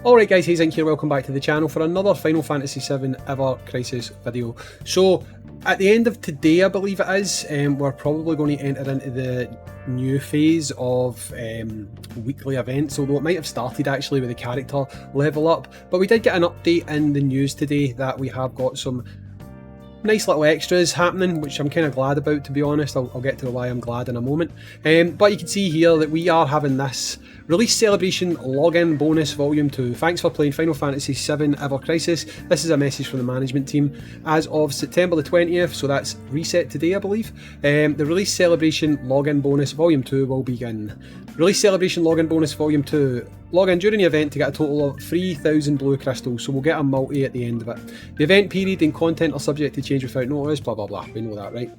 Alright guys, ISNT here, welcome back to the channel for another Final Fantasy VII Ever Crisis video. So, at the end of today, I believe it is, we're probably going to enter into the new phase of weekly events, although it might have started actually with the character level up. But we did get an update in the news today that we have got some nice little extras happening, which I'm kind of glad about, to be honest. I'll get to why I'm glad in a moment. But you can see here that we are having this Release Celebration Login Bonus Volume 2. Thanks for playing Final Fantasy VII Ever Crisis. This is a message from the management team. As of September the 20th, so that's reset today I believe, the Release Celebration Login Bonus Volume 2 will begin. Release Celebration Login Bonus Volume 2. Log in during the event to get a total of 3,000 blue crystals, so we'll get a multi at the end of it. The event period and content are subject to change without notice, blah blah blah, we know that, right?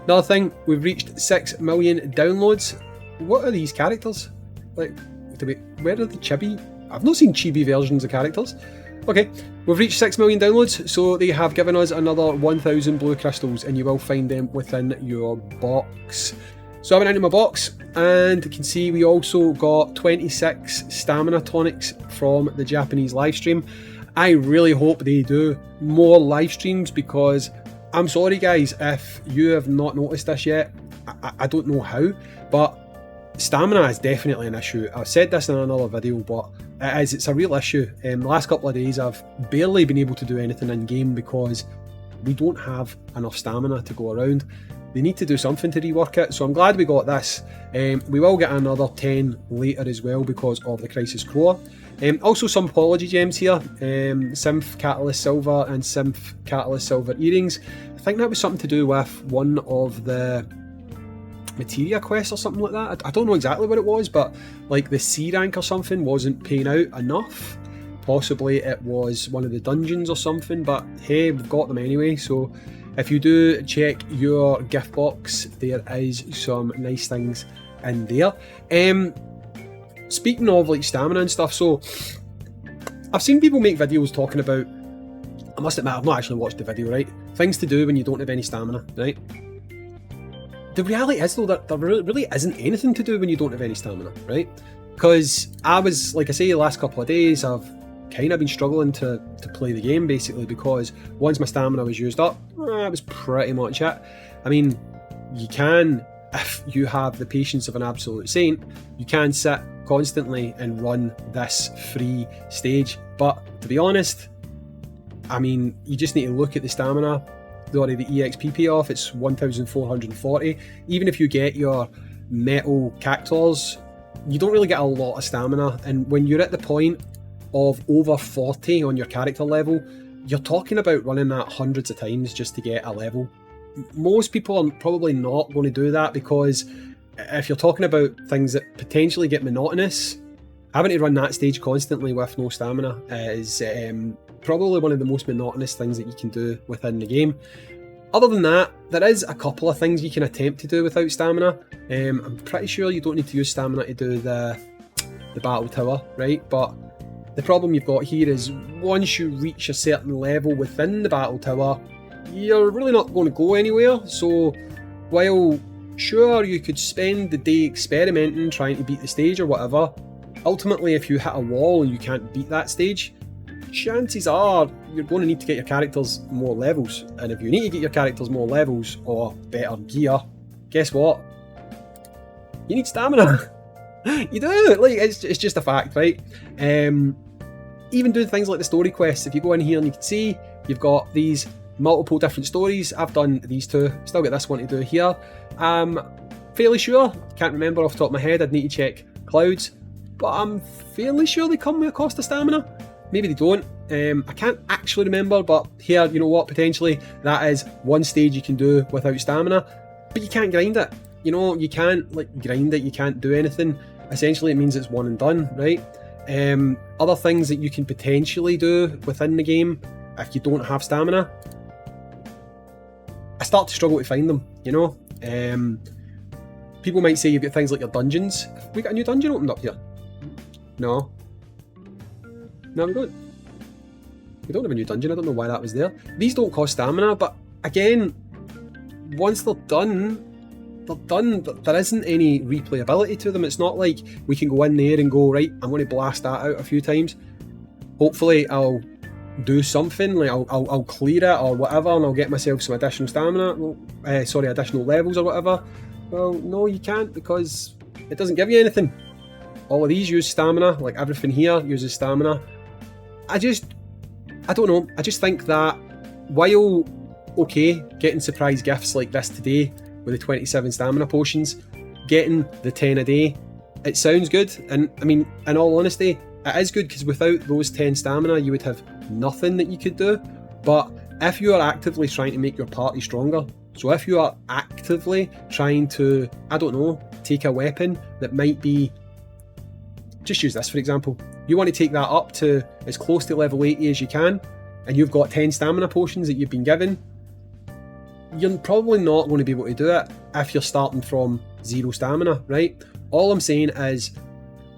Another thing, we've reached 6 million downloads. What are these characters? Like, where are the chibi? I've not seen chibi versions of characters. Okay, we've reached 6 million downloads, so they have given us another 1,000 blue crystals, and you will find them within your box. So I went into my box, and you can see we also got 26 stamina tonics from the Japanese livestream. I really hope they do more live streams, because I'm sorry guys if you have not noticed this yet. I don't know how, but stamina is definitely an issue. I've said this in another video, but it's a real issue. The last couple of days I've barely been able to do anything in game because we don't have enough stamina to go around. They need to do something to rework it, so I'm glad we got this. We will get another 10 later as well because of the Crisis Core. Also some apology gems here, Synth Catalyst Silver and Synth Catalyst Silver earrings. I think that was something to do with one of the materia quests or something like that. I don't know exactly what it was, but like the C rank or something wasn't paying out enough. Possibly it was one of the dungeons or something, but hey, we've got them anyway, so if you do check your gift box, there is some nice things in there. Speaking of like stamina and stuff, so I've seen people make videos talking about, I must admit I've not actually watched the video, right? Things to do when you don't have any stamina, right? The reality is though that there really isn't anything to do when you don't have any stamina, right? Because I was, like I say, the last couple of days I've kind of been struggling to play the game basically, because once my stamina was used up, that was pretty much it. I mean, you can, if you have the patience of an absolute saint, you can sit constantly and run this free stage, but to be honest, I mean, you just need to look at the stamina. The EXP payoff, it's 1,440. Even if you get your metal cactors, you don't really get a lot of stamina, and when you're at the point of over 40 on your character level, you're talking about running that hundreds of times just to get a level. Most people are probably not going to do that, because if you're talking about things that potentially get monotonous, having to run that stage constantly with no stamina is probably one of the most monotonous things that you can do within the game. Other than that, there is a couple of things you can attempt to do without stamina. I'm pretty sure you don't need to use stamina to do the battle tower, right? But the problem you've got here is once you reach a certain level within the battle tower, you're really not going to go anywhere. So while sure you could spend the day experimenting, trying to beat the stage or whatever, ultimately if you hit a wall and you can't beat that stage, chances are you're going to need to get your characters more levels. And if you need to get your characters more levels or better gear, guess what? You need stamina. You do, like, it's just a fact, right? Even doing things like the story quests, if you go in here and you can see you've got these multiple different stories. I've done these two, still got this one to do here. Fairly sure, can't remember off the top of my head, I'd need to check Clouds, but I'm fairly sure they come with a cost of stamina. Maybe they don't, I can't actually remember, but here, you know what, potentially that is one stage you can do without stamina, but you can't grind it. You know, you can't like grind it, you can't do anything. Essentially it means it's one and done, right? Other things that you can potentially do within the game if you don't have stamina, I start to struggle to find them, you know? People might say you've got things like your dungeons. Have we got a new dungeon opened up here? No. No, we don't. We don't have a new dungeon, I don't know why that was there. These don't cost stamina, but again, once they're done, there isn't any replayability to them. It's not like we can go in there and go, right, I'm going to blast that out a few times. hopefully I'll do something, like I'll clear it or whatever, and I'll get myself some additional stamina, additional levels or whatever. Well, no, you can't, because it doesn't give you anything. All of these use stamina, like everything here uses stamina. I don't know, I just think that while, okay, getting surprise gifts like this today with the 27 stamina potions, getting the 10 a day, it sounds good, and I mean, in all honesty, it is good, because without those 10 stamina you would have nothing that you could do. But if you are actively trying to make your party stronger, so if you are actively trying to, I don't know, take a weapon that might be, just use this for example, you want to take that up to as close to level 80 as you can, and you've got 10 stamina potions that you've been given, you're probably not going to be able to do it if you're starting from 0 stamina, right? All I'm saying is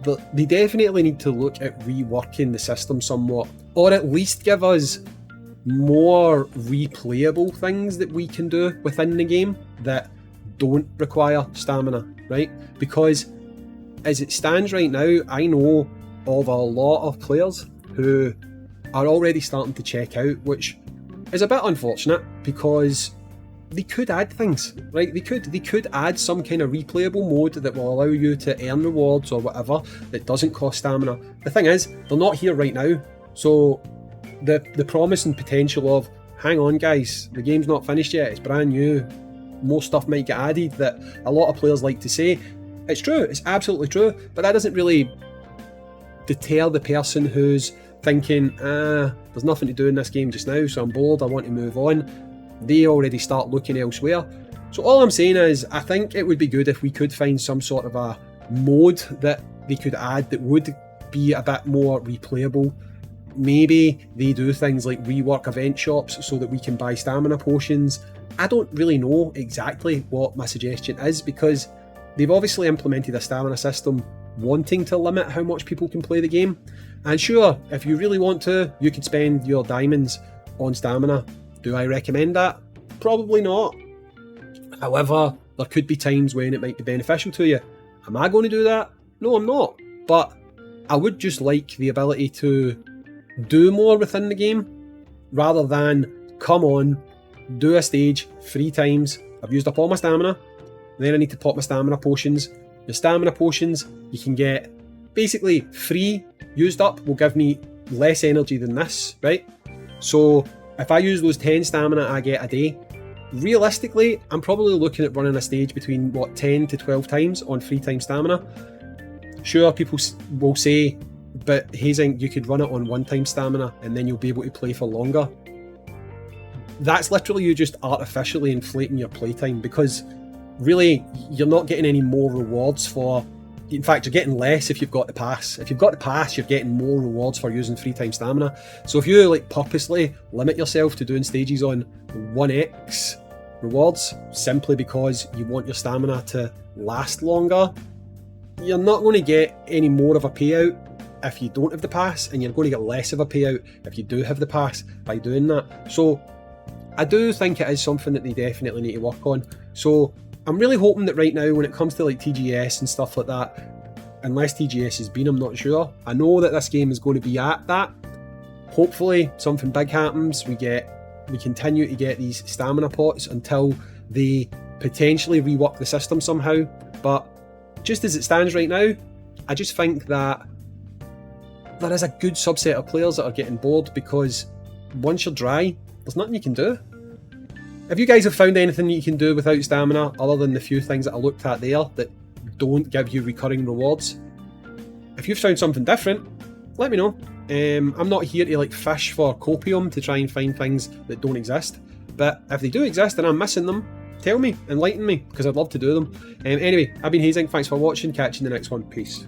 that they definitely need to look at reworking the system somewhat, or at least give us more replayable things that we can do within the game that don't require stamina, right? Because as it stands right now, I know of a lot of players who are already starting to check out, which is a bit unfortunate, because they could add things, right? They could add some kind of replayable mode that will allow you to earn rewards or whatever that doesn't cost stamina. The thing is, they're not here right now, so the promise and potential of, hang on guys, the game's not finished yet, it's brand new, more stuff might get added, that a lot of players like to say, it's true, it's absolutely true, but that doesn't really deter the person who's thinking, there's nothing to do in this game just now, so I'm bored, I want to move on. They already start looking elsewhere. So all I'm saying is, I think it would be good if we could find some sort of a mode that they could add that would be a bit more replayable. Maybe they do things like rework event shops so that we can buy stamina potions. I don't really know exactly what my suggestion is, because they've obviously implemented a stamina system wanting to limit how much people can play the game. And sure, if you really want to, you could spend your diamonds on stamina. Do I recommend that? Probably not. However, there could be times when it might be beneficial to you. Am I going to do that? No, I'm not. But I would just like the ability to do more within the game, rather than, come on, do a stage 3 times, I've used up all my stamina, then I need to pop my stamina potions. Your stamina potions you can get basically free, used up will give me less energy than this, right? So if I use those 10 stamina I get a day, realistically, I'm probably looking at running a stage between, 10 to 12 times on 3 times stamina. Sure, people will say, but Hazing, you could run it on 1 time stamina and then you'll be able to play for longer. That's literally you just artificially inflating your playtime, because really, you're not getting any more rewards for... In fact, you're getting less if you've got the pass. If you've got the pass, you're getting more rewards for using 3 times stamina. So if you purposely limit yourself to doing stages on 1x rewards, simply because you want your stamina to last longer, you're not going to get any more of a payout if you don't have the pass, and you're going to get less of a payout if you do have the pass by doing that. So I do think it is something that they definitely need to work on. So I'm really hoping that right now, when it comes to TGS and stuff like that, unless TGS has been, I'm not sure. I know that this game is going to be at that. Hopefully something big happens. We continue to get these stamina pots until they potentially rework the system somehow. But just as it stands right now, I just think that there is a good subset of players that are getting bored, because once you're dry, there's nothing you can do. If you guys have found anything you can do without stamina, other than the few things that I looked at there that don't give you recurring rewards, if you've found something different, let me know. I'm not here to fish for copium to try and find things that don't exist, but if they do exist and I'm missing them, tell me, enlighten me, because I'd love to do them. Anyway, I've been Hazing, thanks for watching, catch you in the next one, peace.